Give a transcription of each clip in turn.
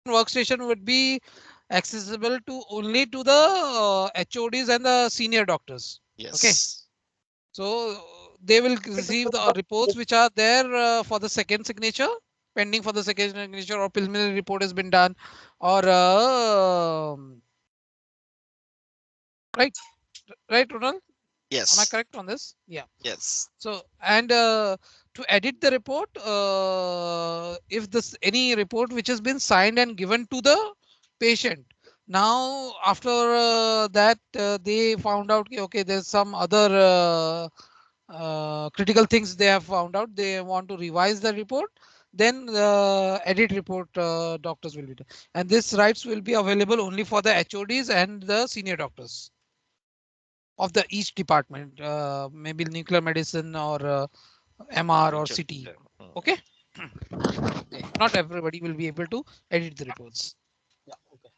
workstation would be accessible to only to the HODs and the senior doctors. Okay. Yes. So they will receive the reports which are there for the second signature, pending for the second signature, or preliminary report has been done, or right, right, Ronald? Am I Yes. correct on this? Yeah. Yes. So, and to edit the report, if this any report which has been signed and given to the patient, now after that they found out, okay, there's some other critical things they have found out, they want to revise the report, then the edit report doctors will be done. And this rights will be available only for the HODs and the senior doctors of the each department, maybe nuclear medicine or MR or Richard. CT. Okay. Okay. Not everybody will be able to edit the reports. Yeah, okay.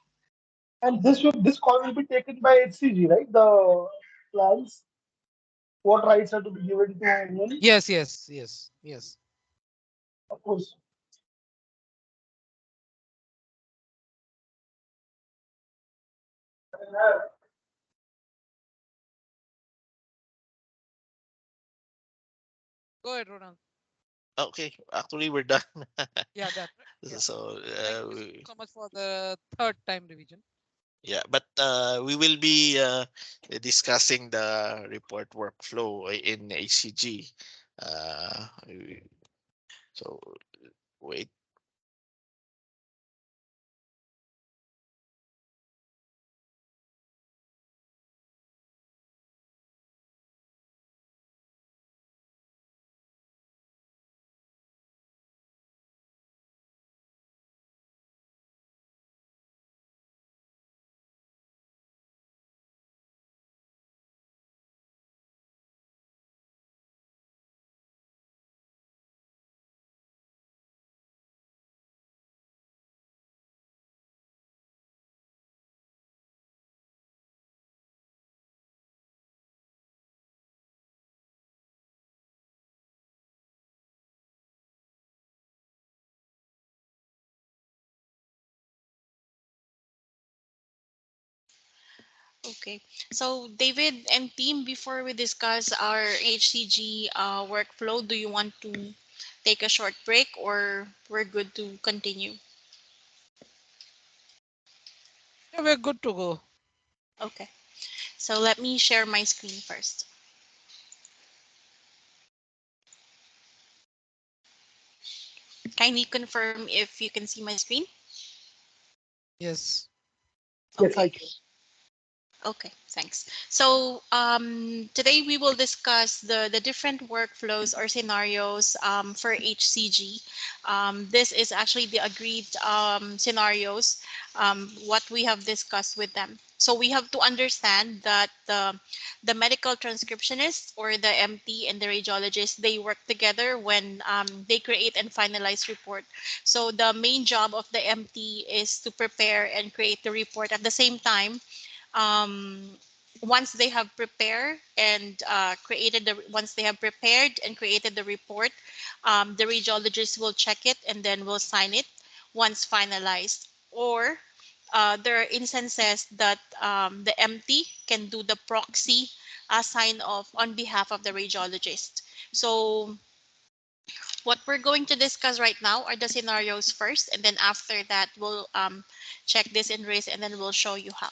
And this call will be taken by HCG, right? The plans. What rights are to be given to whom? Yes, yes, yes, yes. Of course. Go ahead, Ronald. Okay, actually we're done. Yeah, that. Yeah. So Thank you so much for the third time revision. yeah, but we will be discussing the report workflow in HCG. We- so wait. Okay. So David and team, before we discuss our HCG workflow, do you want to take a short break or we're good to continue? Yeah, we're good to go. Okay. So let me share my screen first. Kindly confirm if you can see my screen. Yes. Yes, I Okay. can. Okay, thanks. So today we will discuss the different workflows or scenarios for HCG. This is actually the agreed scenarios, what we have discussed with them. So we have to understand that the medical transcriptionist or the MT and the radiologist, they work together when they create and finalize report. So the main job of the MT is to prepare and create the report at the same time. Once they have prepared and once they have prepared and created the report, the radiologist will check it and then will sign it once finalized. Or there are instances that the MT can do the proxy sign off on behalf of the radiologist. So what we're going to discuss right now are the scenarios first, and then after that we'll check this in risk, and then we'll show you how.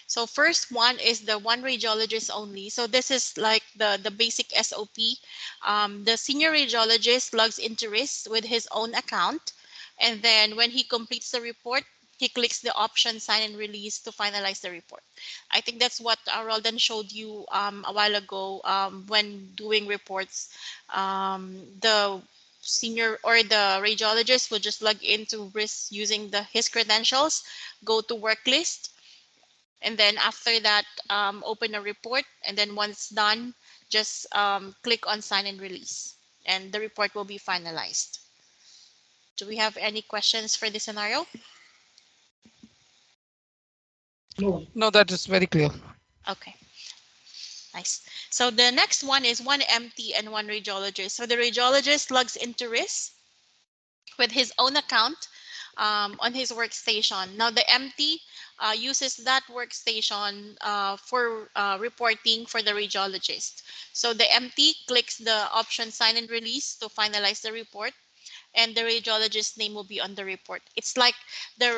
So first one is the one radiologist only. So this is like the basic SOP. The senior radiologist logs into risk with his own account, and then when he completes the report, he clicks the option sign and release to finalize the report. I think that's what Roldan showed you a while ago when doing reports. The senior or the radiologist will just log into risk using his credentials, go to work list, and then after that open a report, and then once done, just click on sign and release, and the report will be finalized. Do we have any questions for this scenario? No. No, that is very clear. Okay, nice. So the next one is one MT and one radiologist. So the radiologist logs into risk with his own account. on his workstation. Now the MT uses that workstation for reporting for the radiologist. So the MT clicks the option sign and release to finalize the report, and the radiologist's name will be on the report. It's like the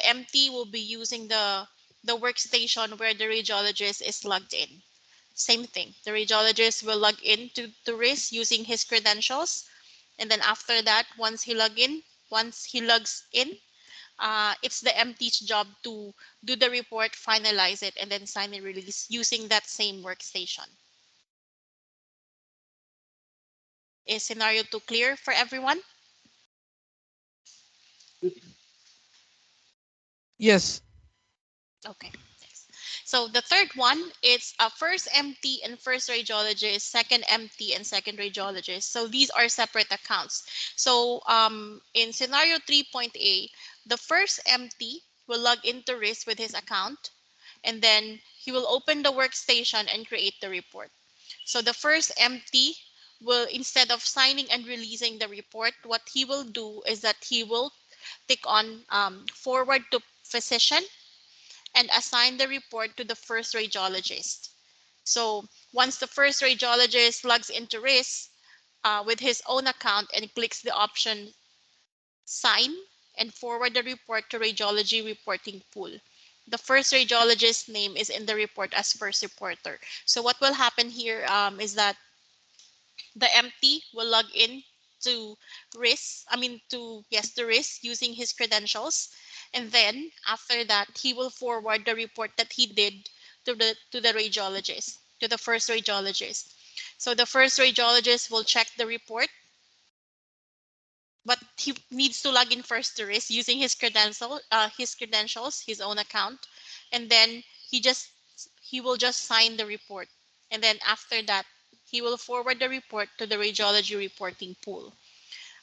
MT will be using the workstation where the radiologist is logged in. Same thing. The radiologist will log in to RIS using his credentials. And then after that, once he logs in, it's the MT's job to do the report, finalize it, and then sign and release using that same workstation. Is scenario 2 clear for everyone? Yes. Okay. Yes. So the third one, it's a first MT and first radiologist, second MT and second radiologist. So these are separate accounts. So in scenario 3.A, the first MT will log into RIS with his account, and then he will open the workstation and create the report. So the first MT will, instead of signing and releasing the report, what he will do is that he will tick on forward to physician and assign the report to the first radiologist. So once the first radiologist logs into RIS with his own account and clicks the option sign and forward the report to radiology reporting pool, the first radiologist's name is in the report as first reporter. So what will happen here is that the MT will log in to to RIS using his credentials, and then after that he will forward the report that he did to the radiologist, to the first radiologist. So the first radiologist will check the report, but he needs to log in first to RIS using his credentials, his own account, and then he will just sign the report, and then after that he will forward the report to the radiology reporting pool.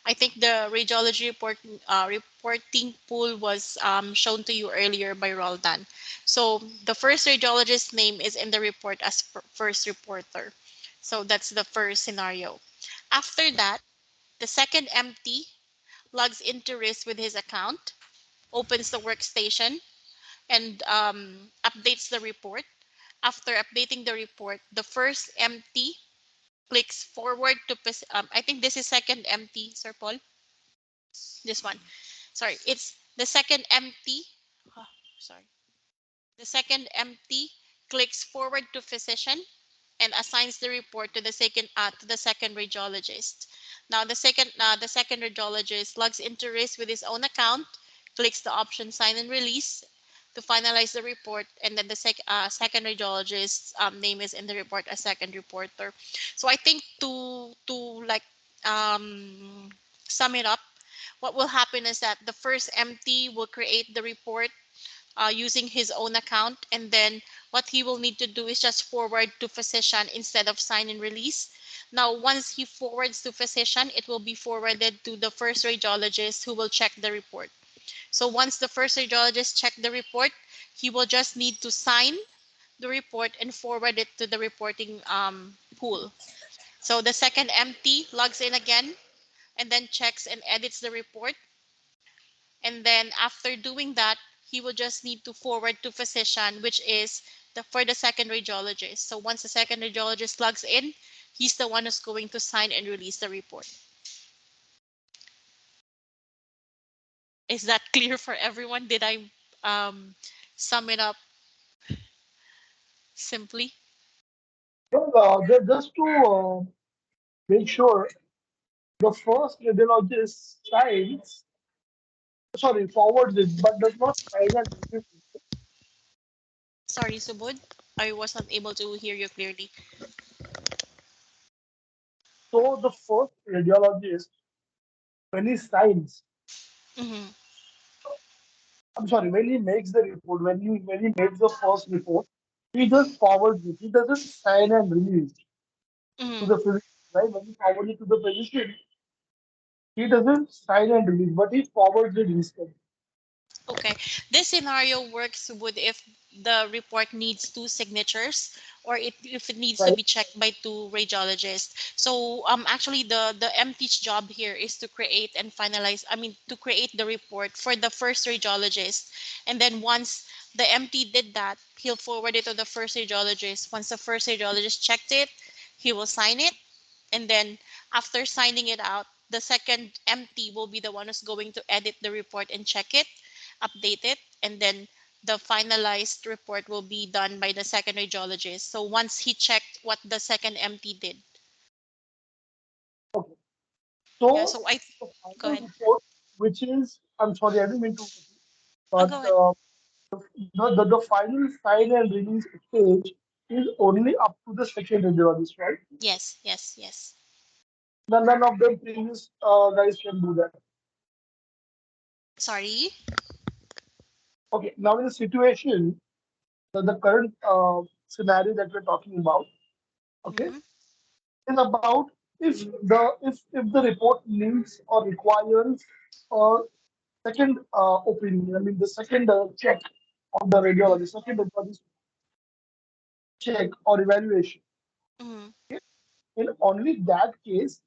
I think the reporting pool was shown to you earlier by Roldan. So the first radiologist's name is in the report as first reporter. So that's the first scenario. After that, the second MT logs into RIS with his account, opens the workstation, and updates the report. After updating the report, the first MT clicks forward to, I think this is second MT, Sir Paul. This one. Sorry, it's the second MT. Oh, sorry. The second MT clicks forward to physician and assigns the report to the second radiologist. Now the second radiologist logs into RIS with his own account, clicks the option sign and release to finalize the report, and then the second radiologist's name is in the report as second reporter. So I think to like um, sum it up, what will happen is that the first MT will create the report using his own account, and then what he will need to do is just forward to physician instead of sign and release. Now once he forwards to physician, it will be forwarded to the first radiologist who will check the report. So once the first radiologist check the report, he will just need to sign the report and forward it to the reporting pool. So the second MT logs in again and then checks and edits the report, and then after doing that, he will just need to forward to physician, which is for the second radiologist. So once the second radiologist logs in, he's the one who's going to sign and release the report. Is that clear for everyone? Did I sum it up simply? Just to make sure, the first radiologist signs, sorry, forwards it, but does not sign and release it. Sorry, Subud, I was not able to hear you clearly. So the first radiologist, when he signs, Mm-hmm. I'm sorry, when he makes the report, when he makes the first report, he just forwards it. He doesn't sign and release to Mm-hmm. the physician, right? When he forwards it to the physician, he doesn't sign and release, but he forwards it instead. Okay, this scenario works with if the report needs two signatures or if it needs to Right. be checked by two radiologists. So actually the MT's job here is to create and finalize, I mean to create the report for the first radiologist. And then once the MT did that, he'll forward it to the first radiologist. Once the first radiologist checked it, he will sign it, and then after signing it out, the second MT will be the one who's going to edit the report and check it, update it, and then the finalized report will be done by the second radiologist. So once he checked what the second MT did. Okay. Yeah, So so I the go final ahead. report, which is, I'm sorry, I didn't mean to, Oh, but go ahead. the final sign and release stage is only up to the second radiologist, right? Yes, yes, yes. None of the previous guys can do that. Sorry. Okay, now in the situation, the current scenario that we're talking about, okay, Mm-hmm. is about if the report needs or requires a second opinion. I mean, the second check of the radiologist, second radiologist check or evaluation. Mm-hmm. In only that case,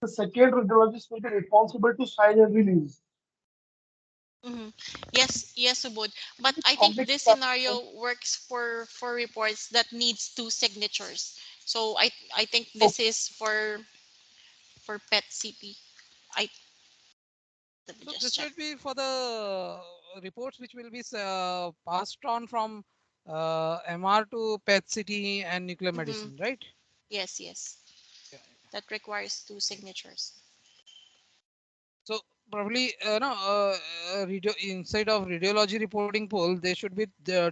the second radiologist will be responsible to sign and release. Mm-hmm. Yes, yes, Subod. But It's I think this complicated. scenario works for reports that needs two signatures. So I think this Okay, is for PET CP. I Let me So just this check. will be for the reports which will be passed on from MR to PET CT and nuclear Mm-hmm. medicine, right? Yes, yes. Yeah. That requires two signatures. So probably no inside of radiology reporting pool there should be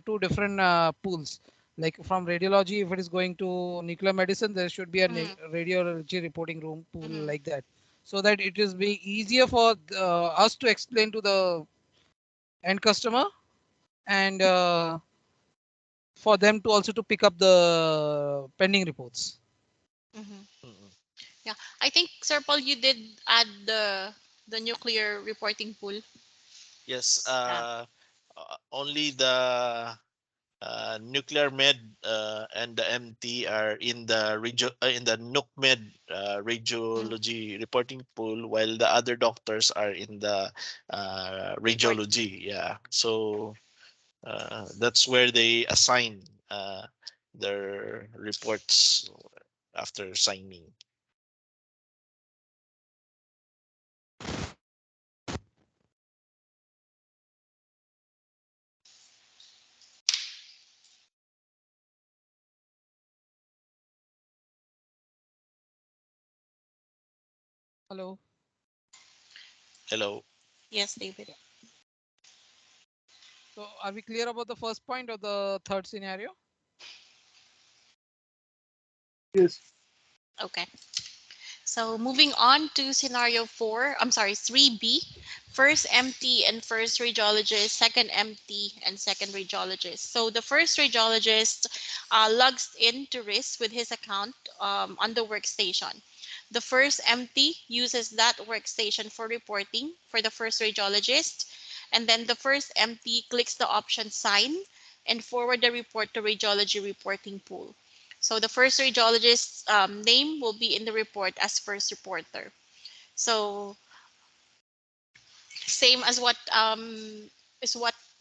two different pools. Like from radiology, if it is going to nuclear medicine, there should be a Mm-hmm. radiology reporting room pool Mm-hmm. like that, so that it is be easier for us to explain to the end customer and for them to also to pick up the pending reports. Mm-hmm. Mm-mm. Yeah, I think Sir Paul, you did add the nuclear reporting pool. Yes, Yeah. only the nuclear med and the MT are in the in the nuc med Mm, radiology reporting pool, while the other doctors are in the report. radiology. Yeah, so that's where they assign their reports after signing. Hello. Hello. Yes, David. Yeah. So are we clear about the first point or the third scenario? yes, Okay. So moving on to scenario 4, I'm sorry, 3B. First MT and first radiologist, second MT and second radiologist. So the first radiologist logs in to RIS with his account on the workstation. The first MT uses that workstation for reporting for the first radiologist. And then the first MT clicks the option sign and forward the report to radiology reporting pool. So the first radiologist's name will be in the report as first reporter. So same as what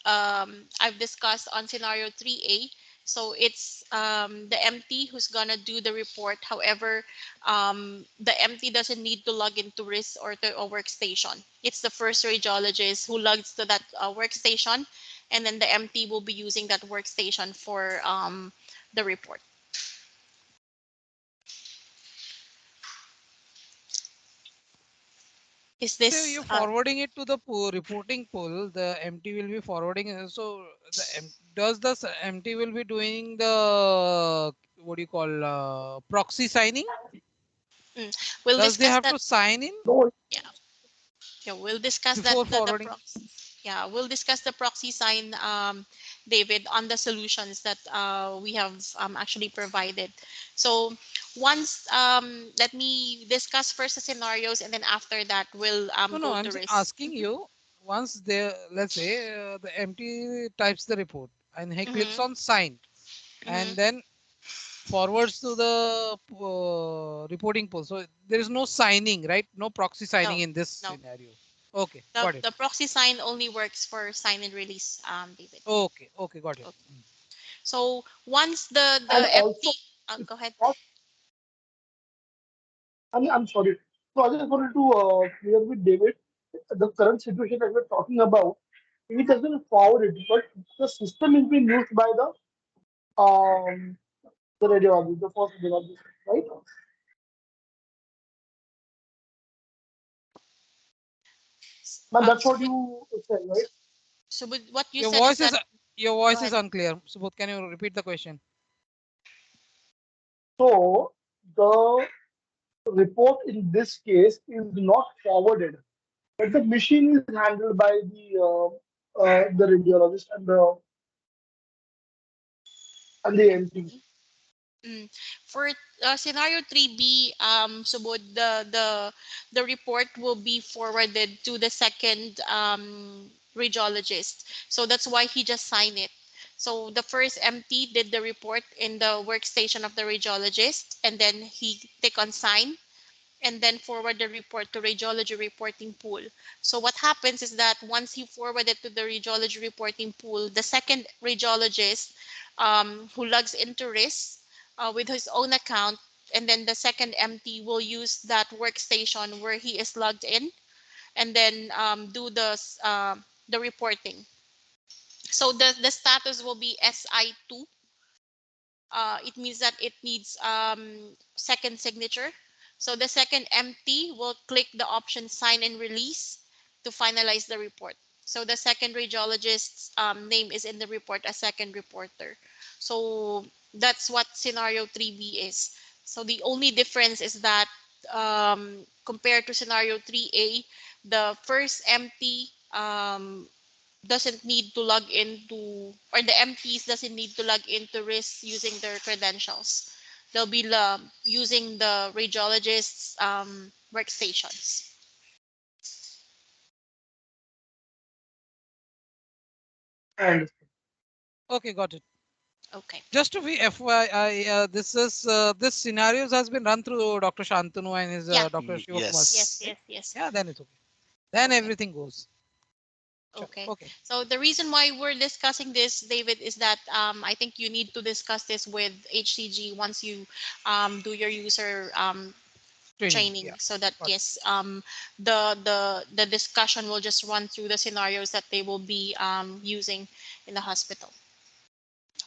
I've discussed on scenario 3A. So it's the MT who's gonna do the report. However, the MT doesn't need to log into RIS or to a workstation. It's the first radiologist who logs to that workstation, and then the MT will be using that workstation for the report. Is So this you're forwarding it to the pool, reporting pool. The MT will be forwarding. So does the MT will be doing the what do you call proxy signing? mm, we'll Does they discuss have that. to sign in no, Yeah, yeah, we'll discuss that before the forwarding? proxy. Yeah, we'll discuss the proxy sign, David, on the solutions that we have actually provided. So once let me discuss first the scenarios, and then after that we'll No, no. go I'm to risk. asking you. once they, let's say the MT types the report and he clicks Mm-hmm. on sign Mm-hmm. and then forwards to the reporting pool. So there is no signing, right? No proxy signing No, in this no. scenario. Okay, The got it. the proxy sign only works for sign and release, David. Okay, okay, got it. Okay. So once And the also, MT, it's go ahead. not, I'm sorry. So I just wanted to clear with David the current situation that we're talking about. It doesn't forward it, but the system is being used by um the radiologist, the first radiologist, right? But that's what Subodh, you said, right? Subodh, what you Your said is voice is that, your go voice is ahead. unclear. Subodh, can you repeat the question? So the report in this case is not forwarded, but the machine is handled by the radiologist and the MP. MT. Mm. For scenario 3B, Subodh, the report will be forwarded to the second radiologist. So that's why he just signed it. So the first MT did the report in the workstation of the radiologist, and then he click on sign and then forward the report to radiology reporting pool. So what happens is that once you forward it to the radiology reporting pool, the second radiologist who logs into RIS with his own account, and then the second MT will use that workstation where he is logged in, and then do the reporting. So the status will be SI2. It means that it needs second signature. So the second MT will click the option sign and release to finalize the report. So the second radiologist's name is in the report as second reporter. So that's what scenario 3B is. So the only difference is that compared to scenario 3A, the first MT doesn't need to log into, or the MPs doesn't need to log into RIS using their credentials. They'll be using the radiologist's workstations. And Okay, got it. Okay. Just to be FYI, this scenarios has been run through Dr. Shantanu and his Yeah. Dr. Shivakumar, Yes. Yes. right? Yes. Yes. Yeah, then it's okay. Then Okay. everything goes. Sure. Okay. Okay. So the reason why we're discussing this, David, is that I think you need to discuss this with HCG once you do your user Training. Yeah. training, so that Got it. yes, the discussion will just run through the scenarios that they will be using in the hospital.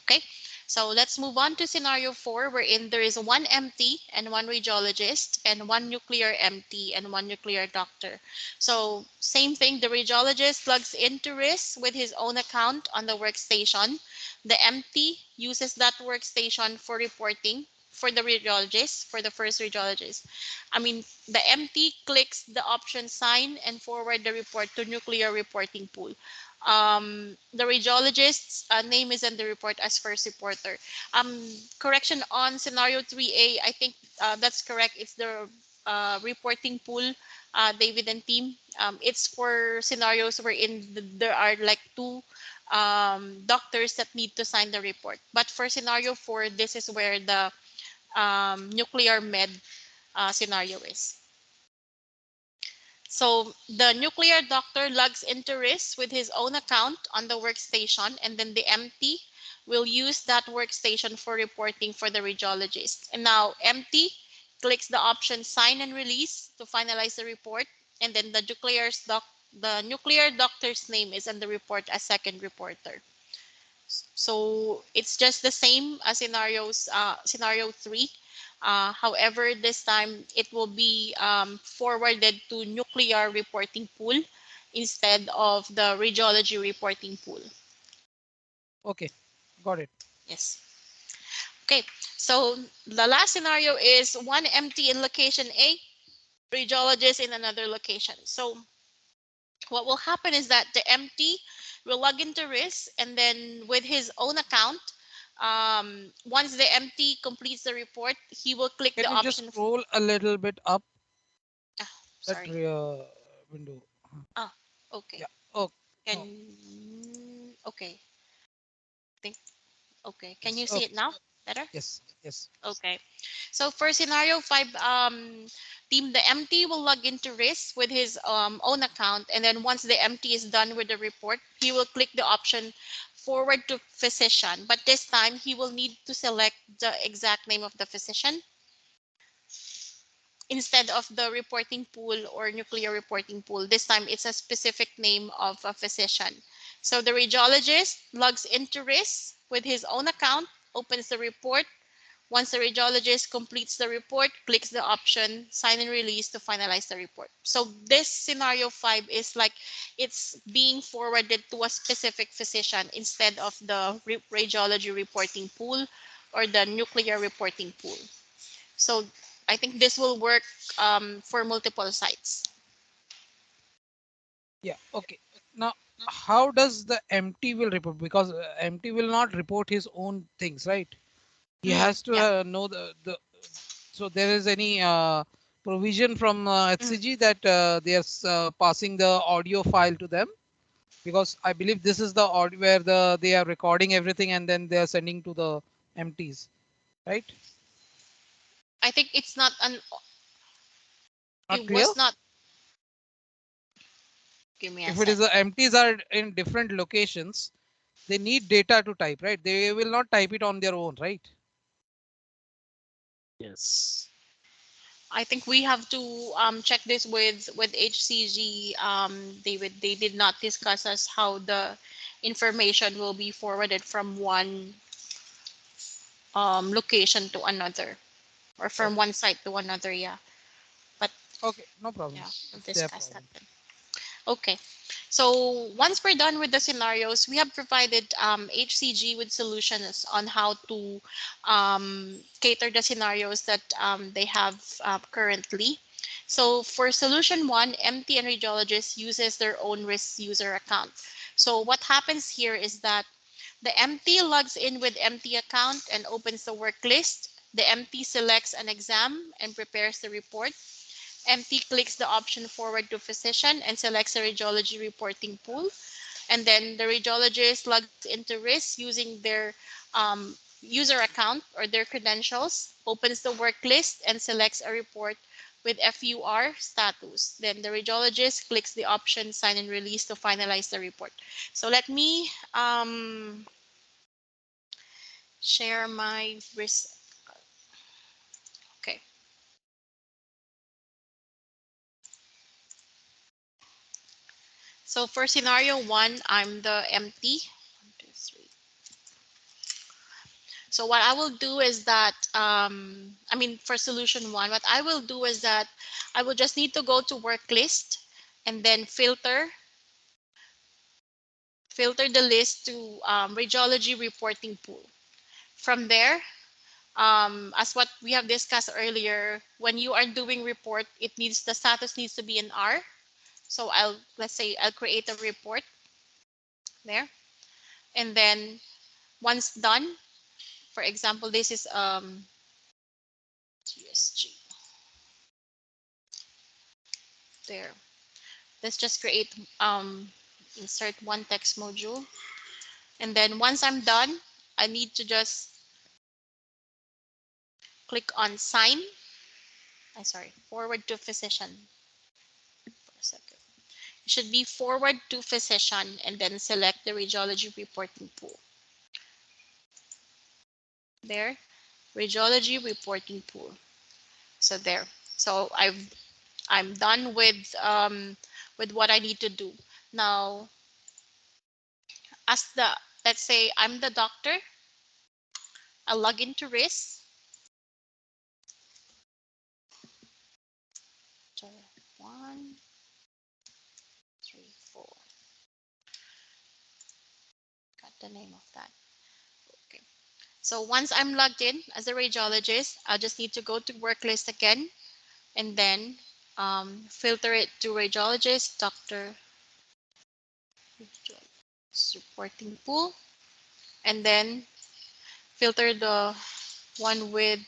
Okay, so let's move on to scenario 4, wherein there is one MT and one radiologist and one nuclear MT and one nuclear doctor. So same thing, the radiologist logs into RIS with his own account on the workstation. The MT uses that workstation for reporting for the radiologist, for the first radiologist. I mean, the MT clicks the option sign and forward the report to nuclear reporting pool. The radiologist's name is in the report as first reporter. Correction on scenario 3A, I think that's correct. It's the reporting pool, David and team. It's for scenarios wherein there are like two doctors that need to sign the report. But for scenario 4, this is where the nuclear med scenario is. So the nuclear doctor logs into RIS with his own account on the workstation, and then the MT will use that workstation for reporting for the radiologist. And now MT clicks the option sign and release to finalize the report, and then the nuclear doctor's name is in the report as second reporter. So it's just the same as scenario 3. However, this time it will be forwarded to nuclear reporting pool instead of the radiology reporting pool. Okay. Got it. Yes. Okay. So the last scenario is one MT in location A, radiologist in another location. So what will happen is that the MT will log into RIS, and then with his own account, once the MT completes the report, he will click Can the you just option. scroll a little bit up Ah, that sorry. window? Ah, okay. Yeah. Oh, Can no. okay, think okay. Can Yes. you see it Okay. now? Better? Yes. Yes. Okay. So for scenario five, team the MT will log into RIS with his own account, and then once the MT is done with the report, he will click the option forward to physician. But this time he will need to select the exact name of the physician instead of the reporting pool or nuclear reporting pool. This time it's a specific name of a physician. So the radiologist logs into RIS with his own account, opens the report. Once the radiologist completes the report, clicks the option sign and release to finalize the report. So this scenario five is like it's being forwarded to a specific physician instead of the radiology reporting pool or the nuclear reporting pool. So I think this will work for multiple sites. Yeah. Okay. Now, how does the MT will report? Because MT will not report his own things, right? He has to Yeah. know the. So there is any provision from Mm. HCG that they are passing the audio file to them, because I believe this is the audio where they are recording everything and then they are sending to the MTs, right? I think it's not an. Not It clear. was not. Give me a If it is sec. the MTs are in different locations, they need data to type, right? They will not type it on their own, right? Yes. I think we have to check this with HCG. They did not discuss us how the information will be forwarded from one location to another or from Okay. one site to another. Yeah, but Okay, no problem. yeah, we'll That's their discuss that problem. then. Okay. So once we're done with the scenarios, we have provided HCG with solutions on how to cater the scenarios that they have currently. So for solution one, MT and radiologist uses their own risk user account. So what happens here is that the MT logs in with MT account and opens the work list. The MT selects an exam and prepares the report. MT clicks the option forward to physician and selects a radiology reporting pool. And then the radiologist logs into RIS using their user account or their credentials, opens the work list and selects a report with FUR status. Then the radiologist clicks the option sign and release to finalize the report. So let me share my RIS. Okay. So for scenario one, I'm the MT. One, two, three. So what I will do is that, I mean, for solution one, what I will do is that I will just need to go to work list and then filter the list to radiology reporting pool. From there, as what we have discussed earlier, when you are doing report, the status needs to be in R. So let's say I'll create a report there. And then once done, for example, this is TSG there. Let's just create insert one text module, and then once I'm done, I need to just click on sign. I sorry, forward to physician for a second. It should be forward to physician and then select the radiology reporting pool. There, radiology reporting pool. So there. So I'm done with what I need to do. Now, as the let's say I'm the doctor, I'll log into RIS. So 1, 3, 4. Got the name of that. Okay. So once I'm logged in as a radiologist, I'll just need to go to work list again and then filter it to radiologist, doctor, reporting pool, and then filter the one with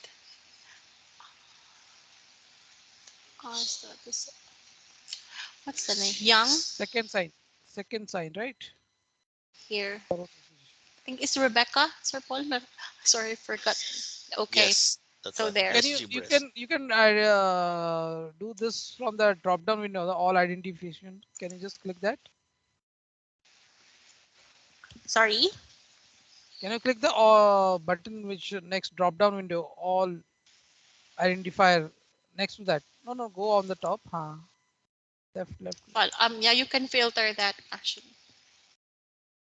status. What's the name? Young. Second sign. second sign, right? Here. I think it's Rebecca, Sir Paul. Sorry, I forgot. Okay, Yes, that's so what. there. Can Just gibberish. you can do this from the drop down window, the all identification. Can you just click that? Sorry. Can you click the button which next drop down window, all identifier next to that? No, no, go on the top. Huh? Left, left, left. Well, yeah, you can filter that actually.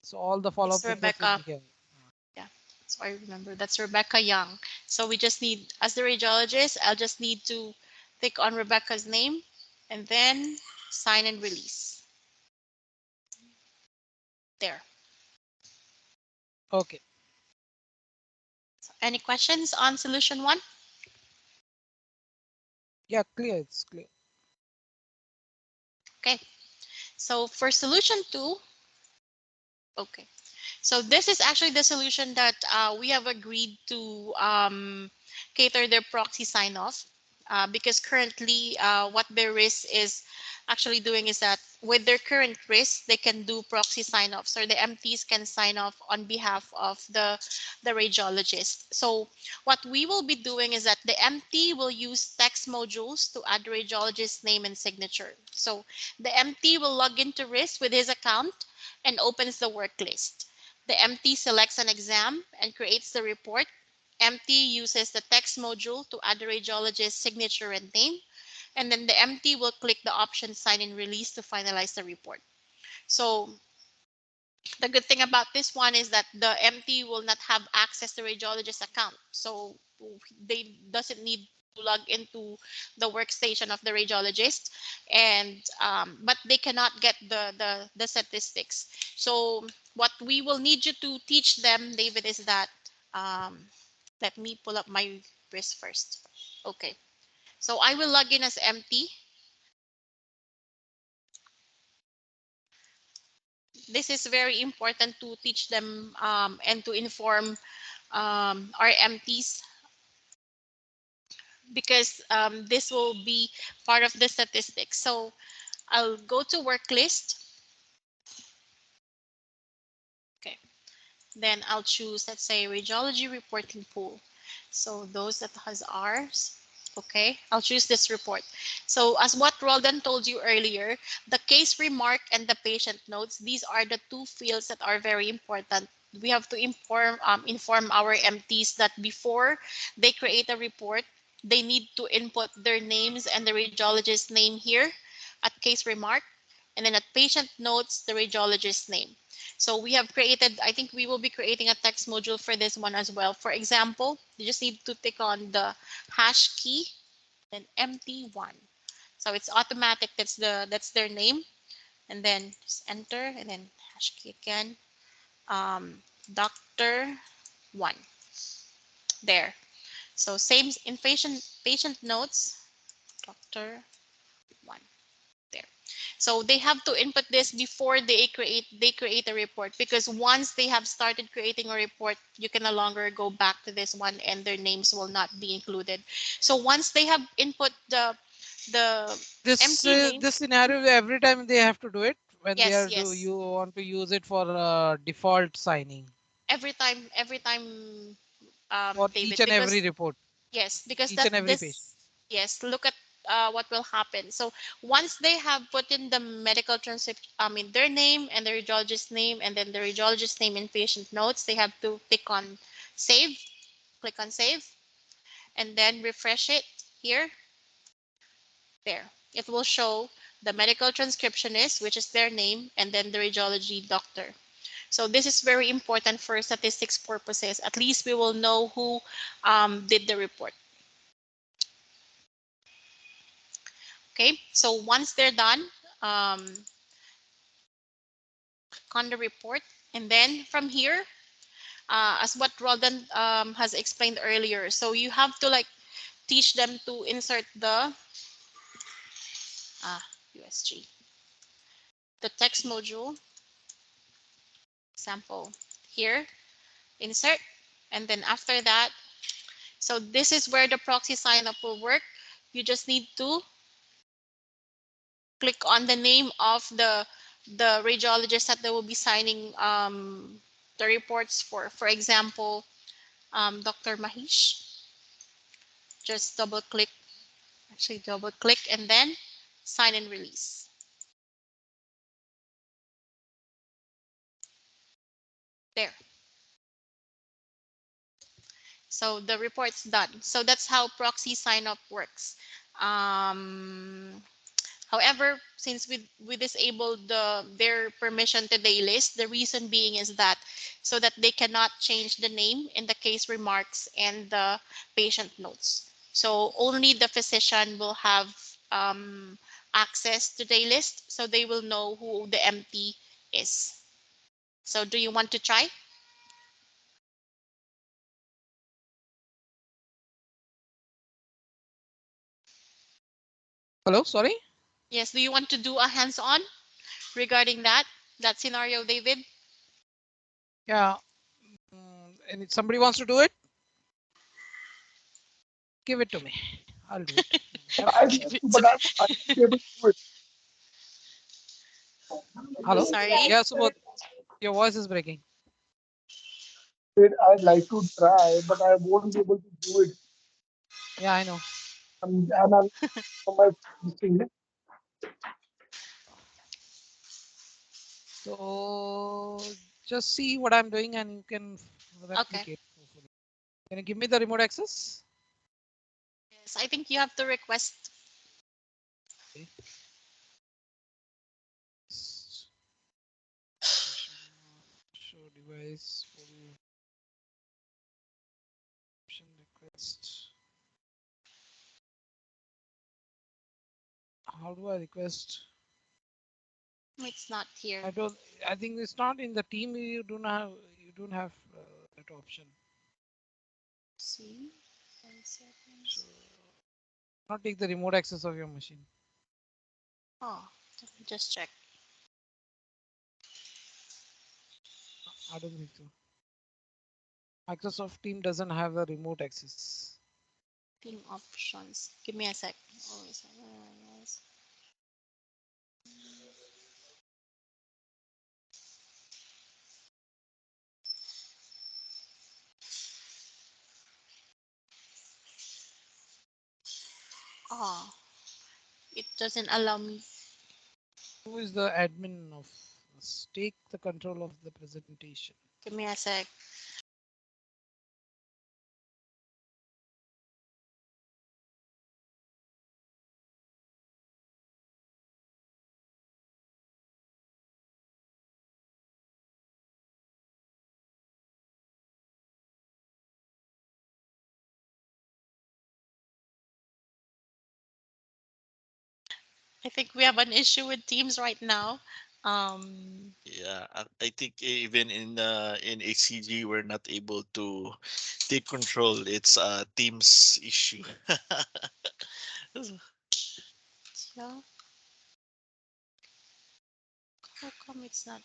So all the follow It's up windows will Rebecca. be here. Yeah, so I remember that's Rebecca Young. So we just need, as the radiologist, I'll just need to click on Rebecca's name and then sign and release. There. Okay. So any questions on solution 1? Yeah, clear. It's clear. Okay. So for solution 2, okay. So this is actually the solution that we have agreed to cater their proxy sign-off, because currently what their risk is actually doing is that with their current risk, they can do proxy sign-offs, or the MTs can sign off on behalf of the radiologist. So what we will be doing is that the MT will use text modules to add the radiologist's name and signature. So the MT will log into risk with his account and opens the work list. The MT selects an exam and creates the report. MT uses the text module to add the radiologist's signature and name, and then the MT will click the option sign and release to finalize the report. So the good thing about this one is that the MT will not have access to radiologist account. So they doesn't need to log into the workstation of the radiologist, and but they cannot get the statistics. So what we will need you to teach them, David, is that let me pull up my wrist first. Okay. So I will log in as MT. This is very important to teach them and to inform our MTs, because this will be part of the statistics. So I'll go to work list. Okay. Then I'll choose, let's say, radiology reporting pool. So those that has ours. Okay, I'll choose this report. So as what Roldan told you earlier, the case remark and the patient notes, these are the two fields that are very important. We have to inform our MTs that before they create a report, they need to input their names and the radiologist's name here at case remark, and then at patient notes, the radiologist's name. So we have created, I think we will be creating a text module for this one as well. For example, you just need to tick on the hash key and MT1. So it's automatic. That's their name, and then just enter and then hash key again. Doctor 1 there. So same in patient notes, Doctor 1 there. So they have to input this before they create a report, because once they have started creating a report, you can no longer go back to this one and their names will not be included. So once they have input the MT name, This scenario every time they have to do it when they yes, are yes, you want to use it for default signing every time, for each David, and every because report, yes, because each that and every patient. this yes, look at what will happen. So once they have put in the medical transcript, I mean their name and the radiologist's name, and then the radiologist's name and patient notes, they have to click on save, click on save, and then refresh it here. There, it will show the medical transcriptionist, which is their name, and then the radiology doctor. So this is very important for statistics purposes. At least we will know who did the report. Okay, so once they're done, on the report, and then from here, as what Roldan has explained earlier, so you have to like teach them to insert the USG, the text module example here, insert, and then after that, so this is where the proxy sign up will work. You just need to click on the name of the the radiologist that they will be signing the reports for example, Dr. Mahish. Just double click and then sign and release. There. So the report's done. So that's how proxy sign-off works. Um, However, since we disabled their permission to daylist, the reason being is that so that they cannot change the name in the case remarks and the patient notes. So only the physician will have access to daylist, so they will know who the MT is. So do you want to try? Hello, sorry. Yes. Do you want to do a hands-on regarding that scenario, David? Yeah. And if somebody wants to do it, give it to me. I'll do it. I'd Give like it to, to but me. I won't be able to do it. Hello. Sorry. Yeah, Subodh, your voice is breaking. I'd like to try, but I won't be able to do it. Yeah, I know. And I'm on my this thing. So just see what I'm doing and you can Okay. replicate. Hopefully. Can you give me the remote access? Yes, I think you have to request. Okay. Show device full option request. How do I request? It's not here. I don't. I think it's not in the team. You don't have. You don't have that option. See, 10 So seconds. not take the remote access of your machine. Oh, let me just check. I don't think so. Microsoft Team doesn't have the remote access. Team options. Give me a sec. Oh, yes. Oh, it doesn't allow me. Who is the admin of this? Take the control of the presentation. Give me a sec. I think we have an issue with Teams right now. Yeah, I think even in HCG we're not able to take control. It's a Teams issue. Yeah, how come it's not?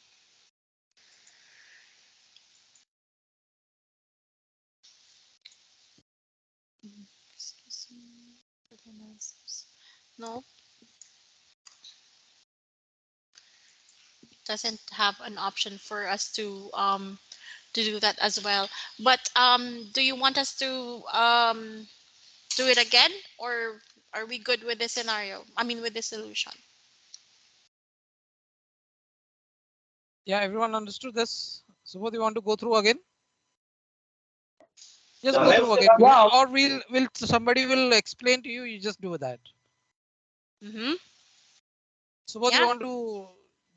Excuse me. No, it doesn't have an option for us to do that as well. But do you want us to do it again, or are we good with this scenario? I mean, with this solution. Yeah, everyone understood this. So what do you want to go through again? Just go through again. Yeah, Or will somebody will explain to you. You just do that. Mm-hmm. So what do you Yeah. want to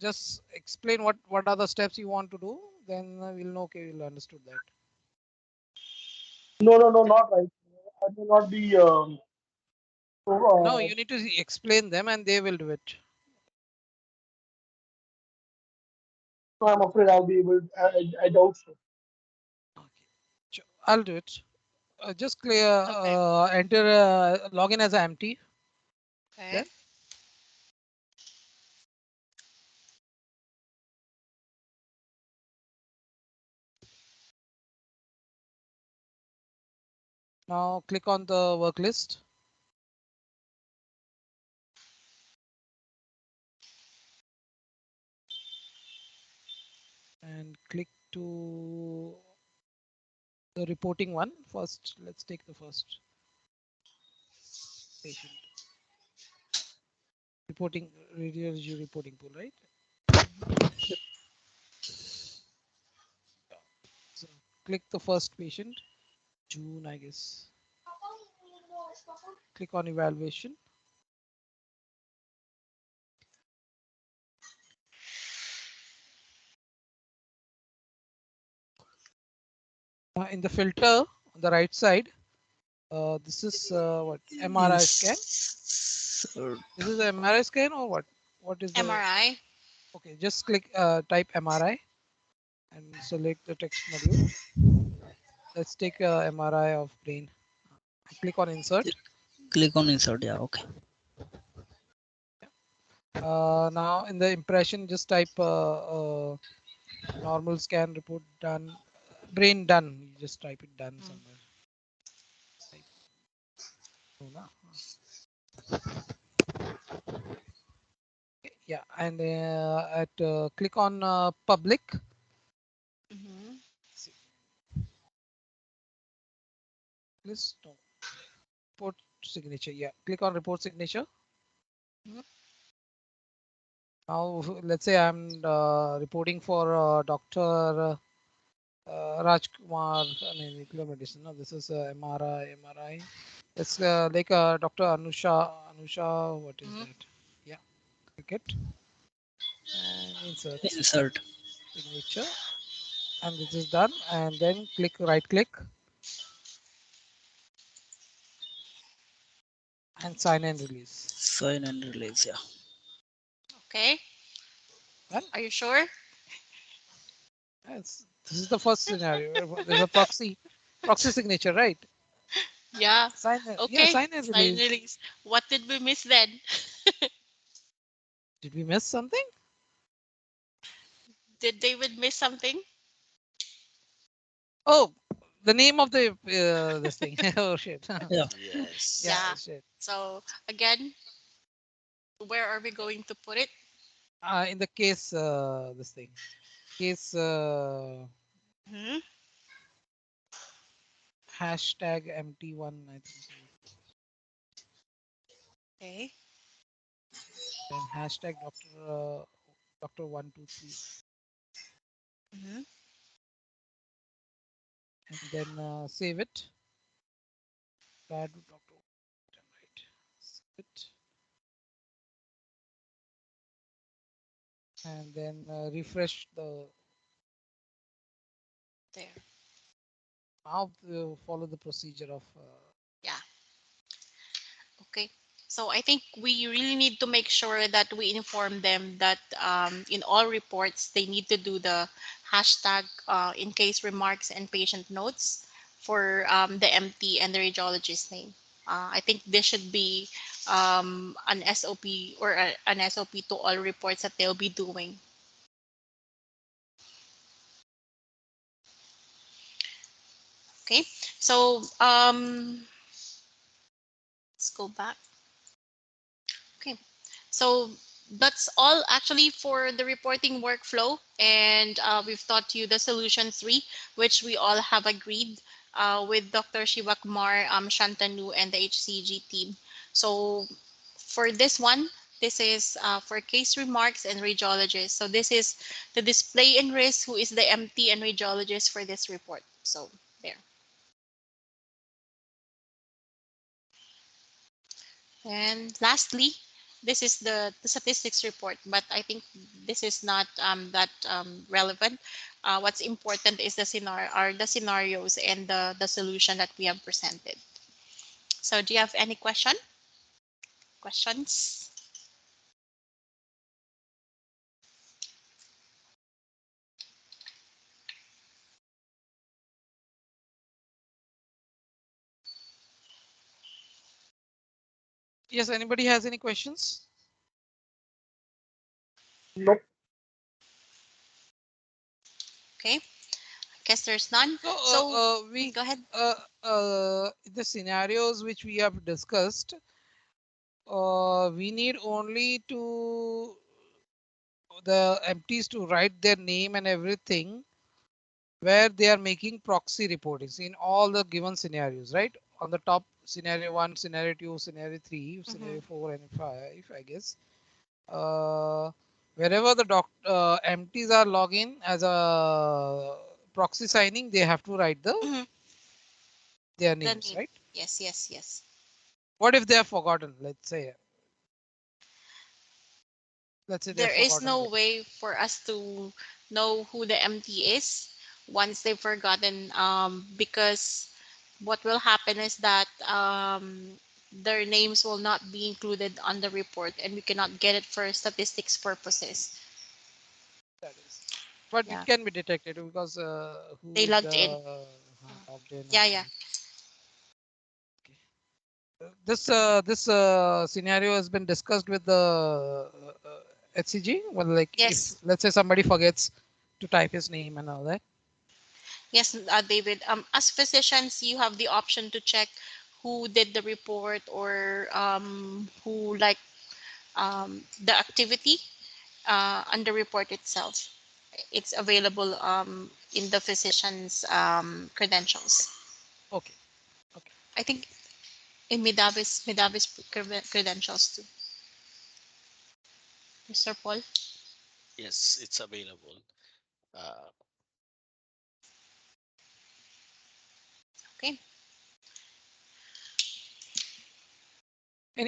just explain what are the steps you want to do? Then we'll know. Okay, we'll understood that. no, not right. I may not be. No, So, you need to explain them and they will do it. so I'm afraid I'll be able. I doubt so. Okay, sure. I'll do it. Just clear. Okay. Enter login as empty. Okay. Then now click on the work list. and click to the reporting one first. Let's take the first patient. Reporting radiology reporting pool, right? So click the first patient, June, I guess. Click on evaluation. In the filter on the right side, this is what MRI scan. Insert. This is the MRI scan or what? What is the? MRI. Okay, just click type MRI and select the text module. Let's take MRI of brain. Click on insert. Click on insert. Yeah. Okay. Now in the impression, just type normal scan report done, brain done. You just type it done somewhere. Type. No, no. Yeah, and at click on public. Mm-hmm. Please no. Report signature. Yeah, click on report signature. Mhm. Now let's say I'm reporting for Dr. Rajkumar, nuclear medicine. No, this is MRI. MRI. It's like Dr. Anusha. Anusha, what is Mhm. that? Yeah, click it and insert Insert. signature, and this is done. And then click right click and sign and release. Sign and release. Yeah. Okay. Done. Are you sure? This is the first scenario. There's a proxy signature, right? Yeah. Sign, yeah, Okay. sign and Sign release. release. What did we miss then? Did we miss something? Did David miss something? Oh, the name of the this thing. Oh shit. Yeah. Yeah, Yes. Yeah. shit. So again, where are we going to put it? In the case, this thing. Case Hmm. hashtag MT1, I think so. Okay. Then hashtag Doctor 123, Hmm. and then save it. Add Doctor, right? Save it, and then refresh the. There. Now follow the procedure of. Yeah. Okay. So I think we really need to make sure that we inform them that in all reports they need to do the hashtag in case remarks and patient notes for the MT and the radiologist name. I think this should be an SOP or an SOP to all reports that they'll be doing. Okay. So let's go back. Okay. So that's all actually for the reporting workflow. And we've taught you the solution three, which we all have agreed with Dr. Shivakumar, Shantanu, and the HCG team. So for this one, this is for case remarks and radiologists. So this is the display and risk, who is the MT and radiologist for this report. So there. And lastly, this is the statistics report, but I think this is not that relevant. What's important is the scenario, are the scenarios and the solution that we have presented. So do you have any questions? Yes, anybody has any questions? Nope. Okay, guess there's none. So So we go ahead. the scenarios which we have discussed, we need only to the MTs to write their name and everything where they are making proxy reportings in all the given scenarios, right? On the top, scenario 1, scenario 2, scenario 3, Mm-hmm. scenario 4 and 5, I guess. Uh, Wherever the MTs are login as a proxy signing, they have to write Mm-hmm. their The names, name. right? Yes, yes, yes. What if they have forgotten? Let's say they have There is forgotten no that. way for us to know who the MT is once they've forgotten, because what will happen is that their names will not be included on the report and we cannot get it for statistics purposes. That is, but it Yeah, can be detected because they who is logged in. the logged in Yeah, and yeah. all. This scenario has been discussed with the HCG. Well, like if Yes, let's say somebody forgets to type his name and all that. yes, David. As physicians, you have the option to check who did the report or who like the activity on the report itself. It's available in the physician's credentials. Okay, okay. I think in Medavis credentials too. Mr. Paul. Yes, it's available. Uh, Okay.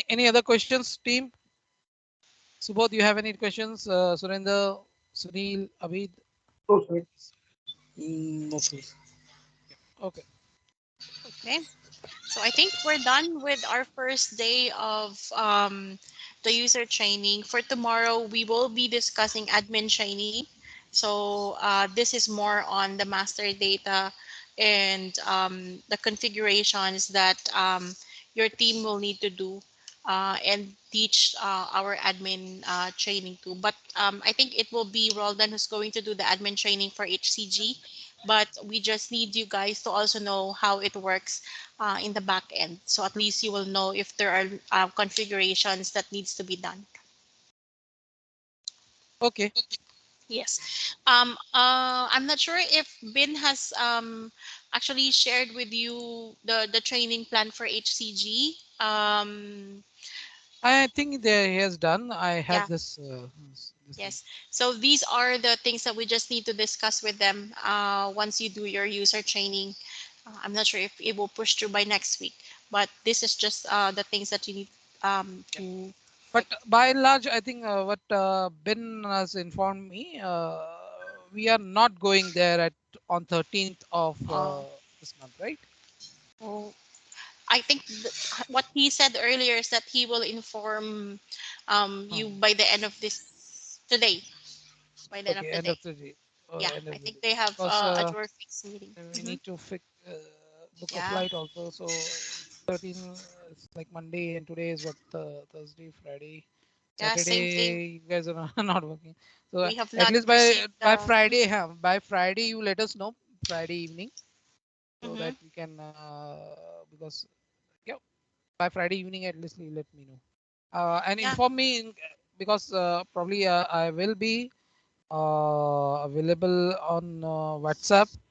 Any other questions, team? Subodh, you have any questions? Surinder, Sunil, Abid. So, sir. That's all. Okay. Okay. So I think we're done with our first day of the user training. For tomorrow, we will be discussing admin training. So this is more on the master data and the configurations that your team will need to do and teach our admin training too. But I think it will be Roldan who's going to do the admin training for HCG. But we just need you guys to also know how it works in the back end. So at least you will know if there are configurations that needs to be done. Okay. Yes. I'm not sure if Bin has actually shared with you the training plan for HCG. I think there he has done. I have Yeah. this thing. Yes. So these are the things that we just need to discuss with them once you do your user training. I'm not sure if it will push through by next week, but this is just the things that you need Yeah. to But like. by and large, I think what Ben has informed me, we are not going there at on 13th of Uh, this month, right? oh, I think what he said earlier is that he will inform you Hmm. by the end of this today. By the end of Okay, the end day. of the day. Yeah, End I of the think day. they have Because a drawer fix meeting. we Hmm. need to book a Yeah, flight also. So 13 is like Monday, and today is what Thursday, Friday, yeah, same thing. Saturday. You guys are not, not working. So We have at not least received by the. Friday, by Friday you let us know Friday evening so Mm-hmm. that we can because yeah, by Friday evening at least you let me know and Yeah. inform me because probably I will be available on WhatsApp